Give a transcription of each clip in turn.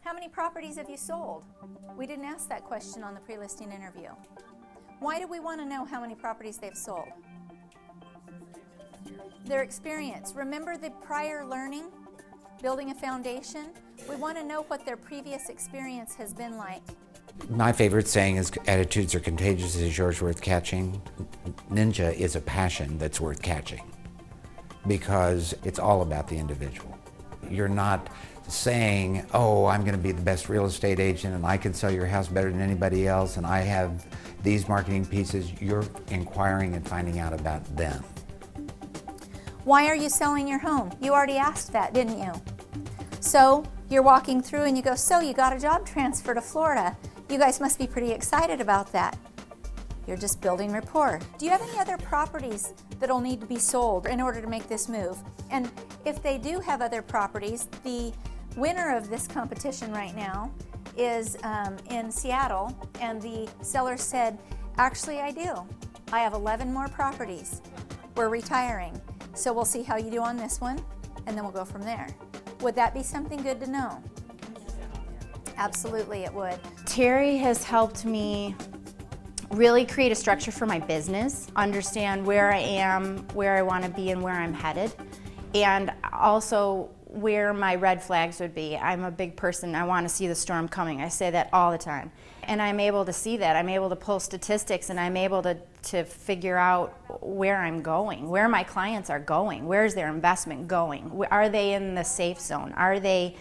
How many properties have you sold? We didn't ask that question on the pre-listing interview. Why do we want to know how many properties they've sold? Their experience. Remember the prior learning? Building a foundation? We want to know what their previous experience has been like. My favorite saying is, attitudes are contagious, is yours worth catching? Ninja is a passion that's worth catching because it's all about the individual. You're not saying, oh, I'm going to be the best real estate agent and I can sell your house better than anybody else and I have these marketing pieces. You're inquiring and finding out about them. Why are you selling your home? You already asked that, didn't you? So you're walking through and you go, so you got a job transfer to Florida. You guys must be pretty excited about that. You're just building rapport. Do you have any other properties that'll need to be sold in order to make this move? And if they do have other properties, the winner of this competition right now is in Seattle, and the seller said, actually I do. I have 11 more properties. We're retiring. So we'll see how you do on this one, and then we'll go from there. Would that be something good to know? Absolutely, it would. Terri has helped me really create a structure for my business, understand where I am, where I want to be, and where I'm headed, and also where my red flags would be. I'm a big person. I want to see the storm coming. I say that all the time. And I'm able to see that. I'm able to pull statistics, and I'm able to figure out where I'm going, where my clients are going, where's their investment going, are they in the safe zone, are they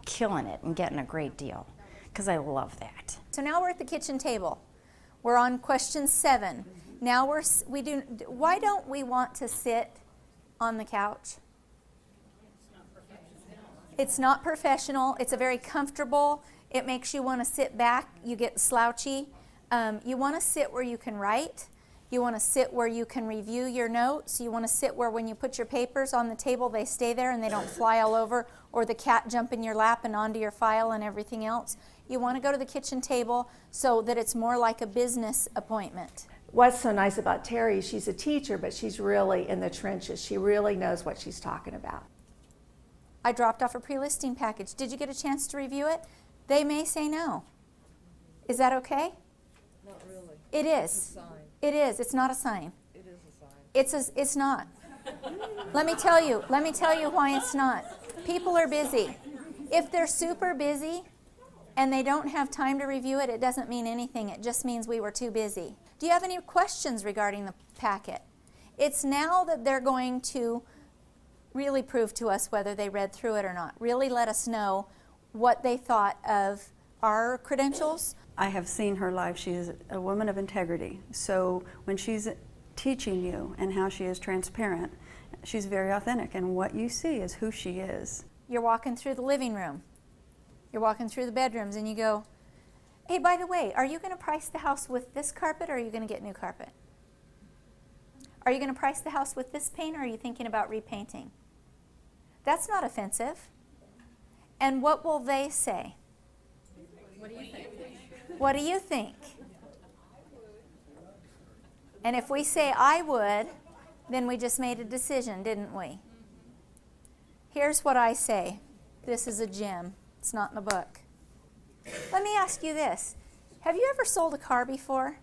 killing it and getting a great deal, because I love that. So now we're at the kitchen table. We're on question 7. Now why don't we want to sit on the couch? It's not professional. It's a very comfortable. It makes you want to sit back. You get slouchy. You want to sit where you can write. You want to sit where you can review your notes. You want to sit where when you put your papers on the table, they stay there and they don't fly all over, or the cat jump in your lap and onto your file and everything else. You want to go to the kitchen table so that it's more like a business appointment. What's so nice about Terri, she's a teacher, but she's really in the trenches. She really knows what she's talking about. I dropped off a pre-listing package. Did you get a chance to review it? They may say no. Is that okay? Not really. It is. It's a sign. It is. It's not a sign. It is a sign. It's not. Let me tell you why it's not. People are busy. If they're super busy and they don't have time to review it, it doesn't mean anything. It just means we were too busy. Do you have any questions regarding the packet? It's now that they're going to really prove to us whether they read through it or not. Really let us know what they thought of our credentials. I have seen her live. She is a woman of integrity. So when she's teaching you and how she is transparent, she's very authentic, and what you see is who she is. You're walking through the living room. You're walking through the bedrooms and you go, hey, by the way, are you going to price the house with this carpet, or are you going to get new carpet? Are you going to price the house with this paint, or are you thinking about repainting? That's not offensive. And what will they say? What do you think? What do you think? And if we say I would, then we just made a decision, didn't we? Here's what I say. This is a gem. It's not in the book. Let me ask you this. Have you ever sold a car before?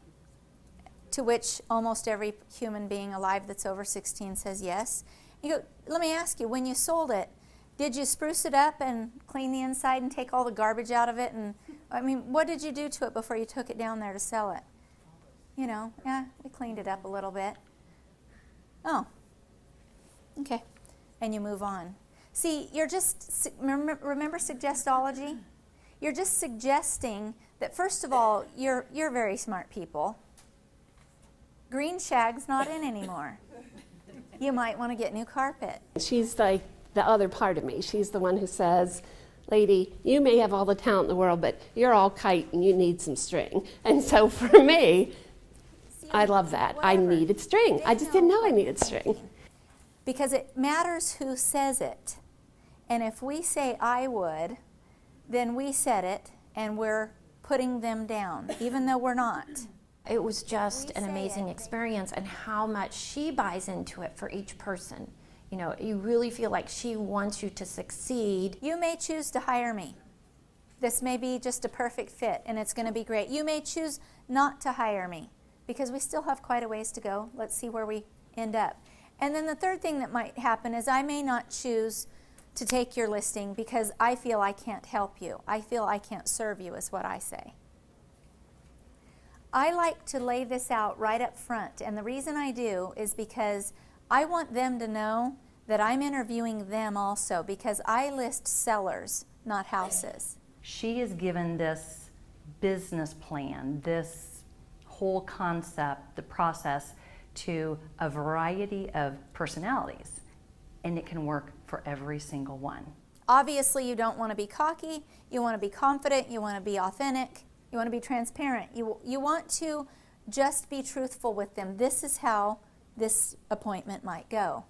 To which almost every human being alive that's over 16 says yes. You go, let me ask you, when you sold it, did you spruce it up and clean the inside and take all the garbage out of it? And I mean, what did you do to it before you took it down there to sell it? You know, yeah, we cleaned it up a little bit. Oh, okay. And you move on. See, you're just, remember suggestology? You're just suggesting that, first of all, you're very smart people. Green shag's not in anymore. You might want to get new carpet. She's like the other part of me. She's the one who says, lady, you may have all the talent in the world, but you're all kite and you need some string. And so for me, I love that. I needed string. I just didn't know I needed string. Because it matters who says it. And if we say I would, then we said it and we're putting them down, even though we're not. It was just an amazing experience, and how much she buys into it for each person. You know, you really feel like she wants you to succeed. You may choose to hire me. This may be just a perfect fit, and it's going to be great. You may choose not to hire me, because we still have quite a ways to go. Let's see where we end up. And then the third thing that might happen is I may not choose to take your listing because I feel I can't help you. I feel I can't serve you, is what I say. I like to lay this out right up front, and the reason I do is because I want them to know that I'm interviewing them also, because I list sellers, not houses. She is given this business plan, this whole concept, the process, to a variety of personalities, and it can work for every single one. Obviously, you don't want to be cocky, you want to be confident, you want to be authentic, you want to be transparent. You want to just be truthful with them. This is how this appointment might go.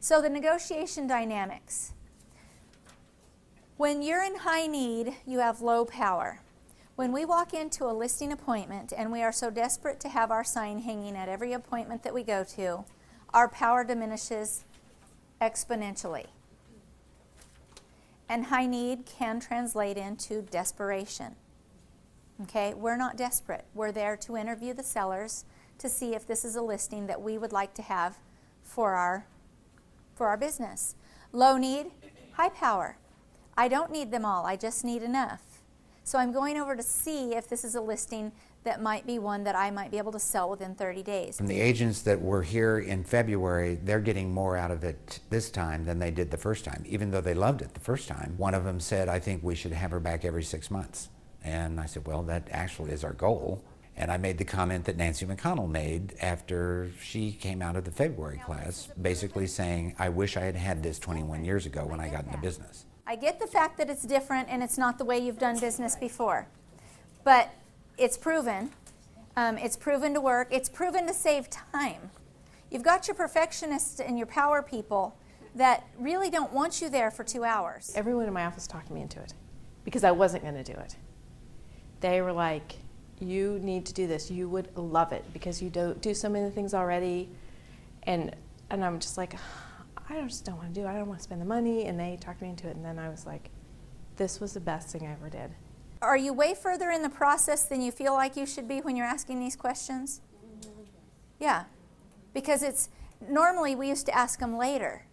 So the negotiation dynamics. When you're in high need, you have low power. When we walk into a listing appointment and we are so desperate to have our sign hanging at every appointment that we go to, our power diminishes exponentially. And high need can translate into desperation. Okay, we're not desperate. We're there to interview the sellers to see if this is a listing that we would like to have for our business. Low need, high power. I don't need them all, I just need enough. So I'm going over to see if this is a listing that might be one that I might be able to sell within 30 days. From the agents that were here in February, they're getting more out of it this time than they did the first time, even though they loved it the first time. One of them said, I think we should have her back every 6 months. And I said, well, that actually is our goal. And I made the comment that Nancy McConnell made after she came out of the February class, basically saying, I wish I had had this 21 years ago when I got into business. I get the fact that it's different and it's not the way you've done business before. But it's proven. It's proven to work. It's proven to save time. You've got your perfectionists and your power people that really don't want you there for 2 hours. Everyone in my office talked me into it because I wasn't going to do it. They were like, you need to do this. You would love it because you do so many things already. And I'm just like, I just don't want to do it. I don't want to spend the money. And they talked me into it. And then I was like, this was the best thing I ever did. Are you way further in the process than you feel like you should be when you're asking these questions? Yeah. Because it's, normally we used to ask them later.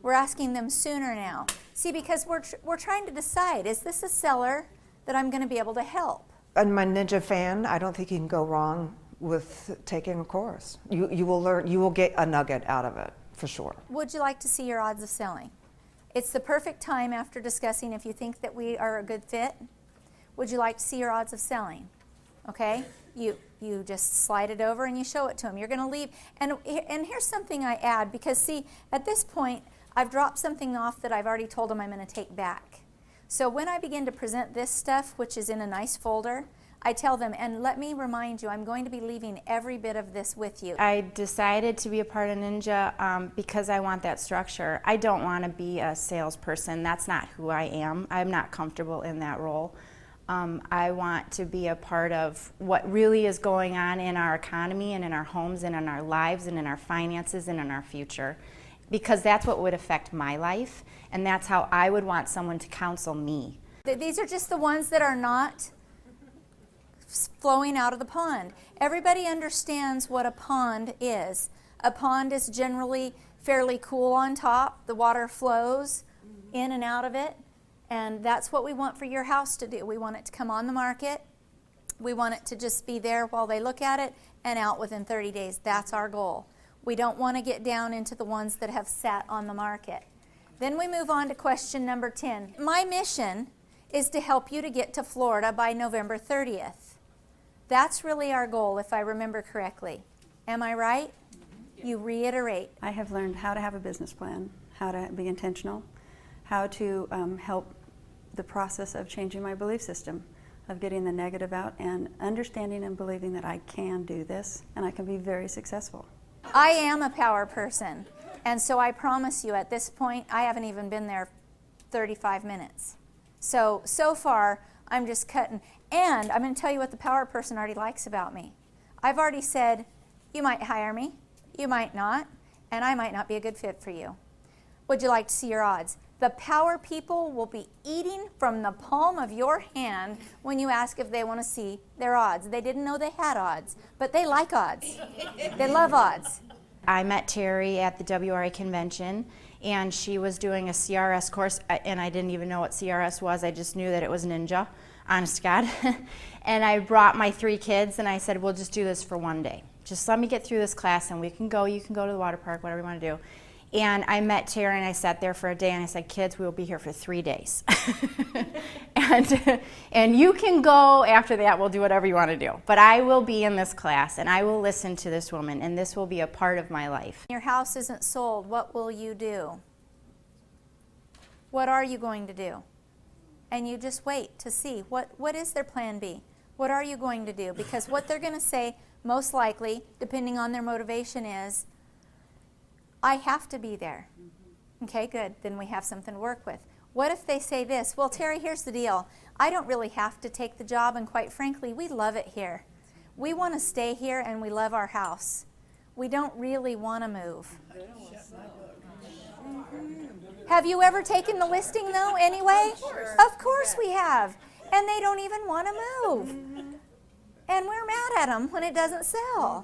We're asking them sooner now. See, because we're trying to decide, is this a seller that I'm going to be able to help? I'm a Ninja fan. I don't think you can go wrong with taking a course. You will learn, you will get a nugget out of it, for sure. Would you like to see your odds of selling? It's the perfect time after discussing if you think that we are a good fit. Would you like to see your odds of selling? Okay? You just slide it over and you show it to them. You're going to leave. And here's something I add, because see, at this point, I've dropped something off that I've already told them I'm going to take back. So when I begin to present this stuff, which is in a nice folder, I tell them, and let me remind you, I'm going to be leaving every bit of this with you. I decided to be a part of Ninja because I want that structure. I don't want to be a salesperson. That's not who I am. I'm not comfortable in that role. I want to be a part of what really is going on in our economy and in our homes and in our lives and in our finances and in our future, because that's what would affect my life, and that's how I would want someone to counsel me. These are just the ones that are not flowing out of the pond. Everybody understands what a pond is. A pond is generally fairly cool on top. The water flows in and out of it, and that's what we want for your house to do. We want it to come on the market. We want it to just be there while they look at it and out within 30 days. That's our goal. We don't want to get down into the ones that have sat on the market. Then we move on to question number 10. My mission is to help you to get to Florida by November 30th. That's really our goal, if I remember correctly. Am I right? You reiterate. I have learned how to have a business plan, how to be intentional, how to help the process of changing my belief system, of getting the negative out and understanding and believing that I can do this and I can be very successful. I am a power person, and so I promise you at this point, I haven't even been there 35 minutes. So far, I'm just cutting. And I'm going to tell you what the power person already likes about me. I've already said, you might hire me, you might not, and I might not be a good fit for you. Would you like to see your odds? The power people will be eating from the palm of your hand when you ask if they want to see their odds. They didn't know they had odds, but they like odds. They love odds. I met Terri at the WRA convention, and she was doing a CRS course, and I didn't even know what CRS was. I just knew that it was ninja, honest to God. And I brought my 3 kids, and I said, we'll just do this for one day. Just let me get through this class, and we can go. You can go to the water park, whatever you want to do. And I met Terri, and I sat there for a day, and I said, kids, we will be here for 3 days. and you can go after that. We'll do whatever you want to do. But I will be in this class, and I will listen to this woman, and this will be a part of my life. Your house isn't sold. What will you do? What are you going to do? And you just wait to see. What is their plan B? What are you going to do? Because what they're going to say, most likely, depending on their motivation, is, I have to be there. Okay, good. Then we have something to work with. What if they say this? Well, Terri, here's the deal. I don't really have to take the job, and quite frankly, we love it here. We want to stay here, and we love our house. We don't really want to move. Have you ever taken the listing, though, anyway? Of course we have. And they don't even want to move. And we're mad at them when it doesn't sell.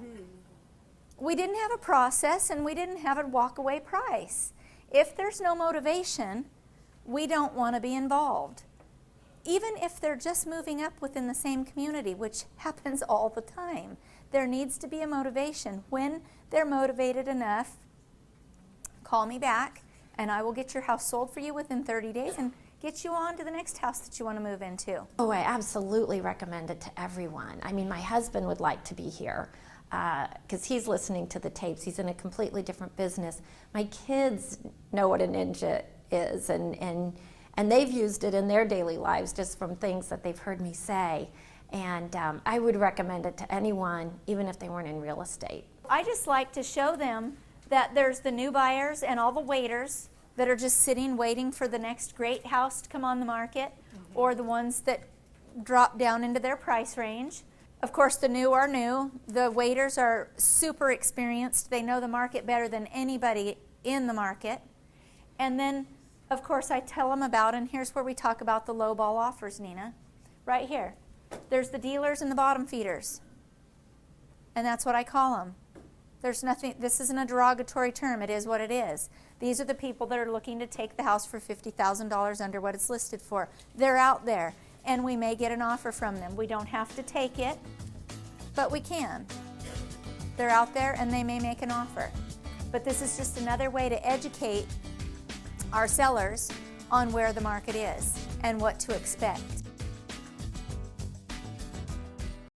We didn't have a process, and we didn't have a walk-away price. If there's no motivation, we don't want to be involved. Even if they're just moving up within the same community, which happens all the time, there needs to be a motivation. When they're motivated enough, call me back, and I will get your house sold for you within 30 days and get you on to the next house that you want to move into. Oh, I absolutely recommend it to everyone. I mean, my husband would like to be here because he's listening to the tapes. He's in a completely different business. My kids know what a ninja is, and they've used it in their daily lives just from things that they've heard me say. And I would recommend it to anyone, even if they weren't in real estate. I just like to show them that there's the new buyers and all the waiters that are just sitting waiting for the next great house to come on the market, or the ones that drop down into their price range. Of course, the new are new. The waiters are super experienced. They know the market better than anybody in the market. And then, of course, I tell them about, and here's where we talk about the low ball offers, Nina. Right here. There's the dealers and the bottom feeders. And that's what I call them. There's nothing, this isn't a derogatory term. It is what it is. These are the people that are looking to take the house for $50,000 under what it's listed for. They're out there, and we may get an offer from them. We don't have to take it, but we can. They're out there, and they may make an offer. But this is just another way to educate our sellers on where the market is and what to expect.